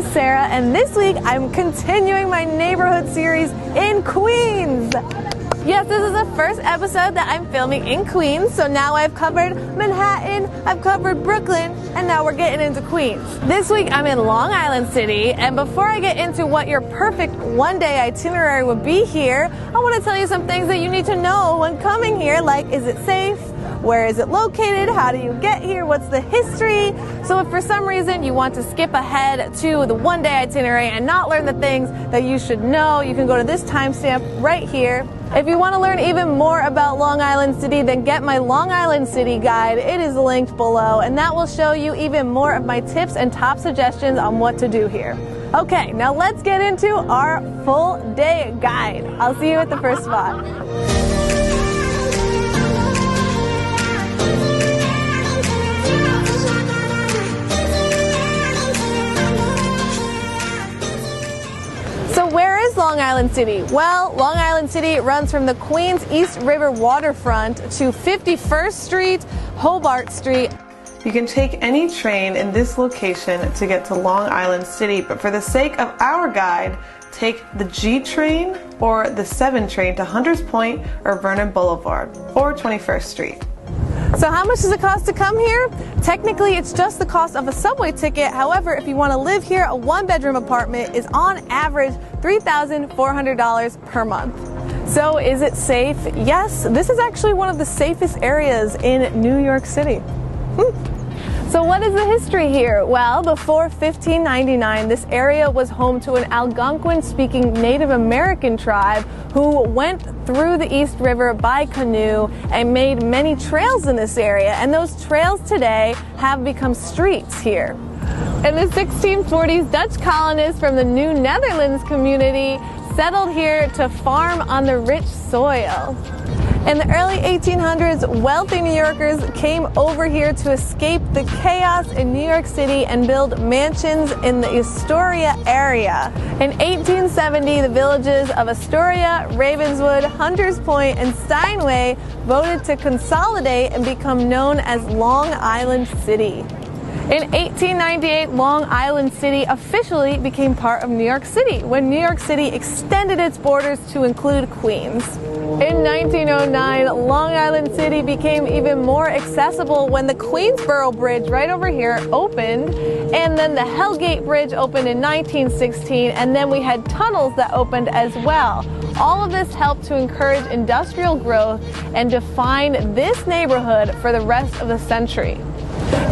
is Sarah, and this week I'm continuing my neighborhood series in Queens. Yes, this is the first episode that I'm filming in Queens, so now I've covered Manhattan, I've covered Brooklyn, and now we're getting into Queens. This week I'm in Long Island City, and before I get into what your perfect one-day itinerary would be here, I want to tell you some things that you need to know when coming here, like is it safe? Where is it located? How do you get here? What's the history? So if for some reason you want to skip ahead to the one-day itinerary and not learn the things that you should know, you can go to this timestamp right here. If you want to learn even more about Long Island City, then get my Long Island City guide. It is linked below, and that will show you even more of my tips and top suggestions on what to do here. Okay, now let's get into our full day guide. I'll see you at the first spot. So where is Long Island City? Well, Long Island City runs from the Queens East River waterfront to 51st Street, Hobart Street. You can take any train in this location to get to Long Island City, but for the sake of our guide, take the G train or the 7 train to Hunters Point or Vernon Boulevard or 21st Street. So how much does it cost to come here? Technically, it's just the cost of a subway ticket. However, if you want to live here, a one-bedroom apartment is on average $3,400 per month. So is it safe? Yes, this is actually one of the safest areas in New York City. So what is the history here? Well, before 1599, this area was home to an Algonquin-speaking Native American tribe who went through the East River by canoe and made many trails in this area. And those trails today have become streets here. In the 1640s, Dutch colonists from the New Netherlands community settled here to farm on the rich soil. In the early 1800s, wealthy New Yorkers came over here to escape the chaos in New York City and build mansions in the Astoria area. In 1870, the villages of Astoria, Ravenswood, Hunters Point, and Steinway voted to consolidate and become known as Long Island City. In 1898, Long Island City officially became part of New York City when New York City extended its borders to include Queens. In 1909, Long Island City became even more accessible when the Queensboro Bridge right over here opened, and then the Hellgate Bridge opened in 1916, and then we had tunnels that opened as well. All of this helped to encourage industrial growth and define this neighborhood for the rest of the century.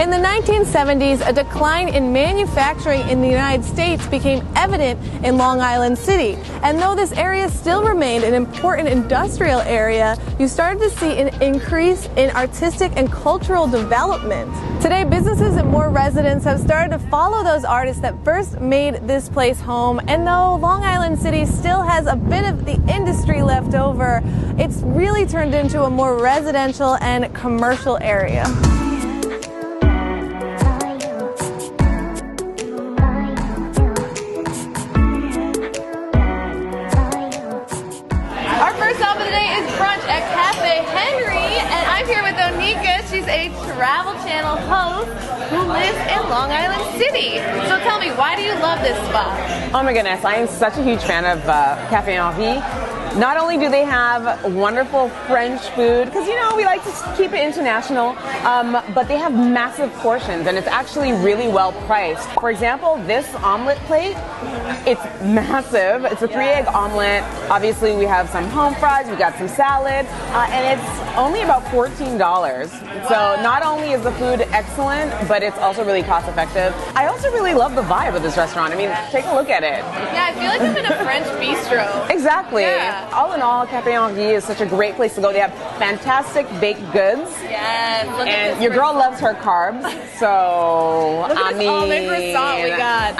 In the 1970s, a decline in manufacturing in the United States became evident in Long Island City. And though this area still remained an important industrial area, you started to see an increase in artistic and cultural development. Today, businesses and more residents have started to follow those artists that first made this place home. And though Long Island City still has a bit of the industry left over, it's really turned into a more residential and commercial area. She's a Travel Channel host who lives in Long Island City. So tell me, why do you love this spot? Oh my goodness, I am such a huge fan of Café Navi. Not only do they have wonderful French food, because you know we like to keep it international, but they have massive portions and it's actually really well priced. For example, this omelet plate, it's massive. It's a 3-egg omelet. Obviously we have some home fries, we got some salad, and it's only about $14. So not only is the food excellent, but it's also really cost effective. I also really love the vibe of this restaurant. I mean, take a look at it. Yeah, I feel like I'm in a French bistro. Exactly. Yeah. All in all, Café Navi is such a great place to go. They have fantastic baked goods. Yes. And your girl loves her carbs. So, look at this almond croissant we got.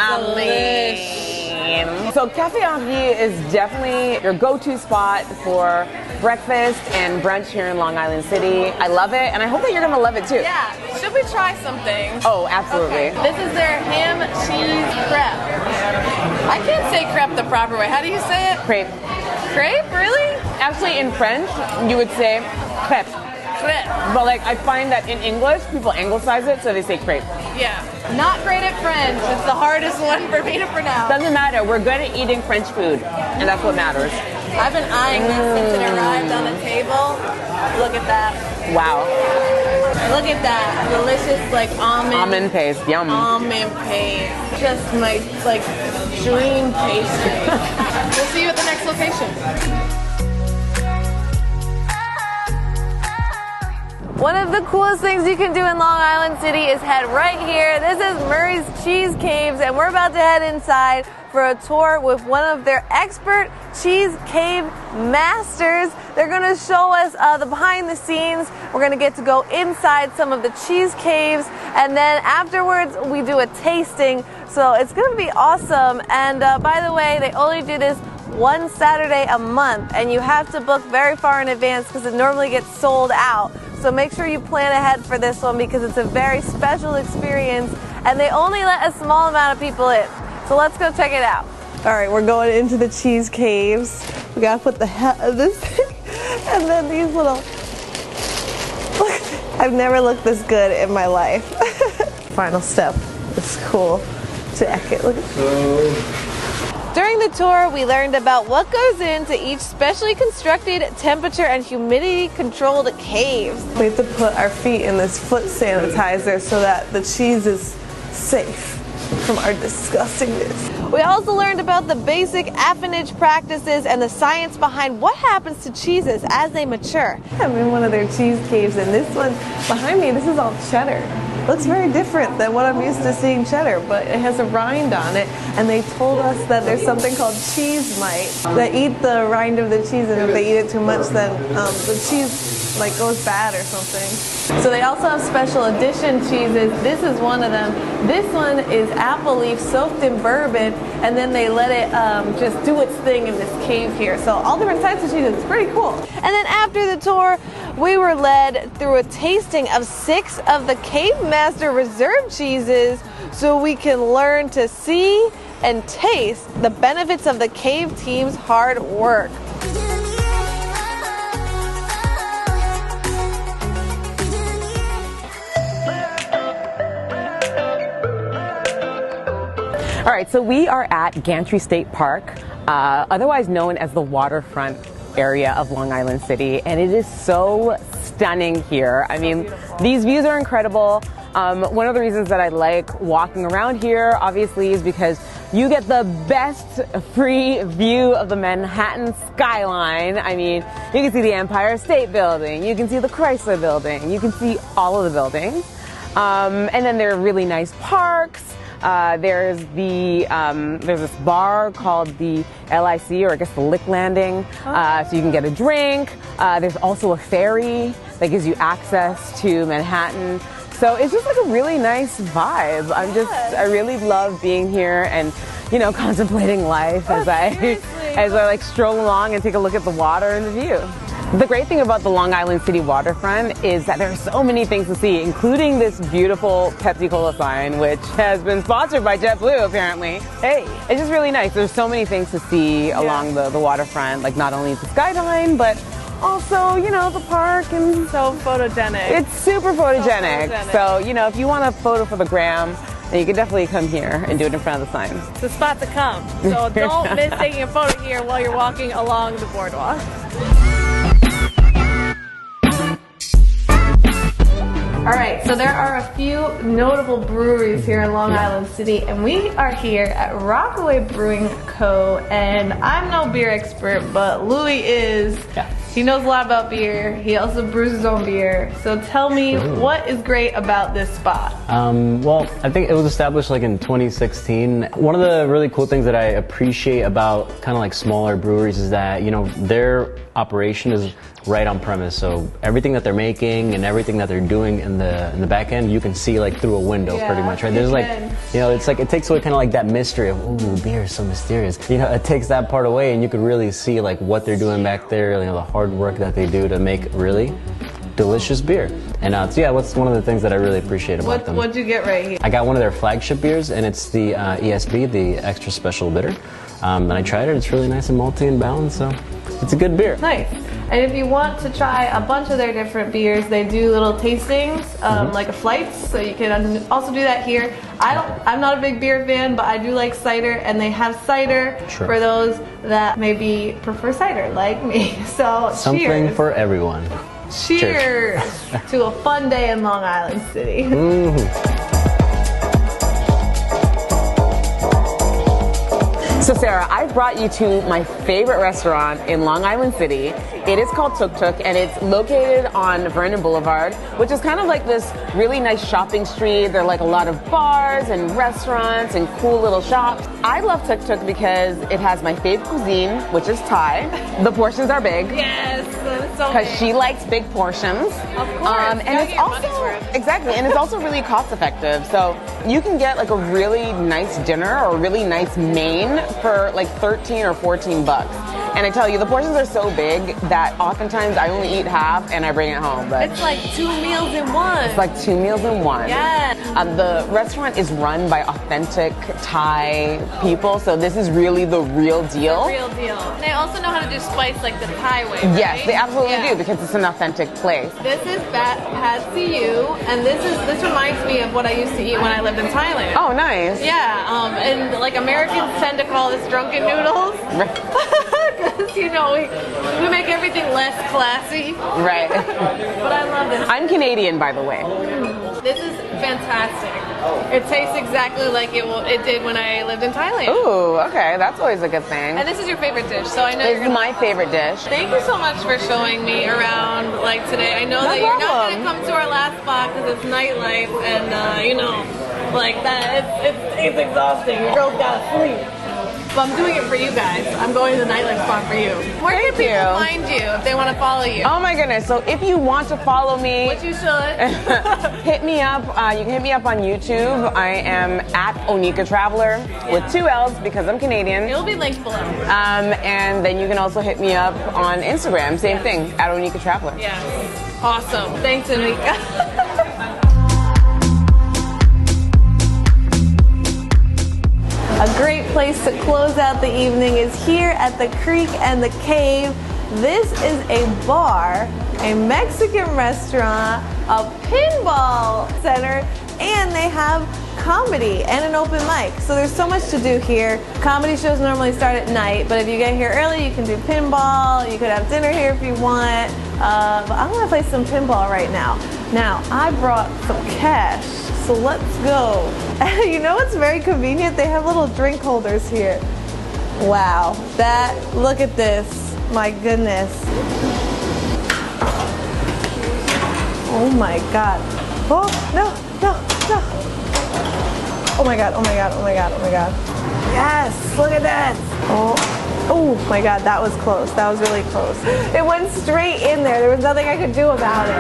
So Café Navi is definitely your go-to spot for breakfast and brunch here in Long Island City. I love it, and I hope that you're going to love it too. Yeah. Should we try something? Oh, absolutely. Okay. This is their ham cheese crepe. I can't say crepe the proper way. How do you say it? Crepe. Crepe? Really? Actually, in French, you would say crêpe. crepe. But like, I find that in English, people anglicize it, so they say crepe. Yeah. Not great at French. It's the hardest one for me to pronounce. Doesn't matter. We're good at eating French food, and that's what matters. I've been eyeing this since it arrived on the table. Look at that. Wow. Look at that. Delicious, like Almond paste. Yum. almond paste. Just my like dream pastry. We'll see you at the next location. One of the coolest things you can do in Long Island City is head right here. This is Murray's Cheese Caves, and we're about to head inside for a tour with one of their expert cheese cave masters. They're gonna show us the behind the scenes. We're gonna get to go inside some of the cheese caves, and then afterwards we do a tasting. So it's gonna be awesome. And by the way, they only do this one Saturday a month, and you have to book very far in advance because it normally gets sold out. So make sure you plan ahead for this one because it's a very special experience, and they only let a small amount of people in. So let's go check it out. All right, we're going into the cheese caves. We gotta put the this thing, and then these little. Look, I've never looked this good in my life. Final step. It's cool. Check it. Look at. During the tour, we learned about what goes into each specially constructed temperature and humidity controlled caves. We have to put our feet in this foot sanitizer so that the cheese is safe from our disgustingness. We also learned about the basic affinage practices and the science behind what happens to cheeses as they mature. I'm in one of their cheese caves, and this one behind me, this is all cheddar. Looks very different than what I'm used to seeing cheddar, but it has a rind on it, and they told us that there's something called cheese mites that eat the rind of the cheese, and if they eat it too much, then the cheese like goes bad or something. So they also have special edition cheeses. This is one of them. This one is apple leaf soaked in bourbon, and then they let it just do its thing in this cave here. So all different types of cheeses. It's pretty cool. And then after the tour, we were led through a tasting of 6 of the Cave Master Reserve cheeses so we can learn to see and taste the benefits of the cave team's hard work. All right, so we are at Gantry State Park, otherwise known as the waterfront area of Long Island City, and it is so stunning here. I mean, these views are incredible. One of the reasons that I like walking around here, obviously, is because you get the best free view of the Manhattan skyline. I mean, you can see the Empire State Building, you can see the Chrysler Building, you can see all of the buildings. And then there are really nice parks. There's this bar called the LIC, or I guess the Lick Landing, so you can get a drink. There's also a ferry that gives you access to Manhattan. So it's just like a really nice vibe. I really love being here and, you know, contemplating life as I like stroll along and take a look at the water and the view. The great thing about the Long Island City waterfront is that there are so many things to see, including this beautiful Pepsi Cola sign, which has been sponsored by JetBlue, apparently. Hey, it's just really nice. There's so many things to see along the waterfront, like not only the skyline, but also, you know, the park. And So photogenic. it's super photogenic. So, you know, if you want a photo for the gram, then you can definitely come here and do it in front of the sign. It's the spot to come. So don't miss taking a photo here while you're walking along the boardwalk. All right, so there are a few notable breweries here in Long Island City, and we are here at Rockaway Brewing Co. And I'm no beer expert, but Louis is. Yeah. He knows a lot about beer. He also brews his own beer. So tell me, what is great about this spot? Well, I think it was established like in 2016. One of the really cool things that I appreciate about kind of like smaller breweries is that, you know, their operation is right on premise. So everything that they're making and everything that they're doing in the back end, you can see like through a window pretty much, right? There's like, you know, it's like, it takes away kind of like that mystery of, ooh, beer is so mysterious. You know, it takes that part away and you could really see like what they're doing back there, you know, the hard work that they do to make really delicious beer. And so yeah, what's one of the things that I really appreciate about them. What'd you get right here? I got one of their flagship beers, and it's the ESB, the Extra Special Bitter. And I tried it, it's really nice and malty and balanced, so it's a good beer. Nice. And if you want to try a bunch of their different beers, they do little tastings, like a flights, so you can also do that here. I'm not a big beer fan, but I do like cider, and they have cider for those that maybe prefer cider, like me. So something cheers. For everyone. Cheers to a fun day in Long Island City. So Sarah, I brought you to my favorite restaurant in Long Island City. It is called Tuk Tuk, and it's located on Vernon Boulevard, which is kind of like this really nice shopping street. There are like a lot of bars and restaurants and cool little shops. I love Tuk Tuk because it has my favorite cuisine, which is Thai. The portions are big. Yes, so because she likes big portions. Of course. And it's also and it's also really cost effective. So you can get like a really nice dinner or a really nice main for like 13 or 14 bucks. And I tell you, the portions are so big that oftentimes I only eat half and I bring it home. But it's like 2 meals in one. It's like 2 meals in one. Yes. The restaurant is run by authentic Thai people, so this is really the real deal. The real deal. They also know how to do spice like the Thai way, right? Yes, they absolutely do, because it's an authentic place. This is Pad See Ew, and this reminds me of what I used to eat when I lived in Thailand. Oh, nice. Yeah, and like Americans tend to call this drunken noodles. Because, you know, we make everything less classy. Right. But I love this. I'm Canadian, by the way. This is fantastic. It tastes exactly like it did when I lived in Thailand. Ooh, okay. That's always a good thing. And this is your favorite dish, so I know This is my favorite dish. Thank you so much for showing me around like today. I know that you're not going to come to our last spot because it's nightlife, and you know, like that, it's exhausting. Your girl's got to sleep. But I'm doing it for you guys. I'm going to the nightlife spot for you. Where can people find you if they want to follow you? Oh my goodness. So if you want to follow me, which you should, hit me up. You can hit me up on YouTube. I am at Onika Traveler with 2 L's because I'm Canadian. It'll be linked below. And then you can also hit me up on Instagram. Same thing, at Onika Traveler. Yeah. Awesome. Thanks, Onika. A great place to close out the evening is here at the Creek and the Cave. This is a bar, a Mexican restaurant, a Pinball Center, and they have comedy and an open mic. So there's so much to do here. Comedy shows normally start at night, but if you get here early, you can do pinball. You could have dinner here if you want. But I'm gonna play some pinball right now. Now, I brought some cash, so let's go. You know what's very convenient? They have little drink holders here. Wow, look at this. My goodness. Oh my God. Oh, no. Oh my God, oh my God, oh my God, oh my God. Yes, look at that. Oh my God, that was close. That was really close. It went straight in there. There was nothing I could do about it.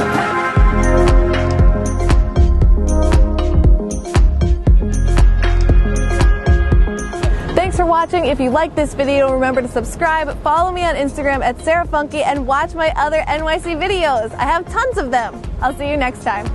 Thanks for watching. If you like this video, remember to subscribe, follow me on Instagram at SarahFunky, and watch my other NYC videos. I have tons of them. I'll see you next time.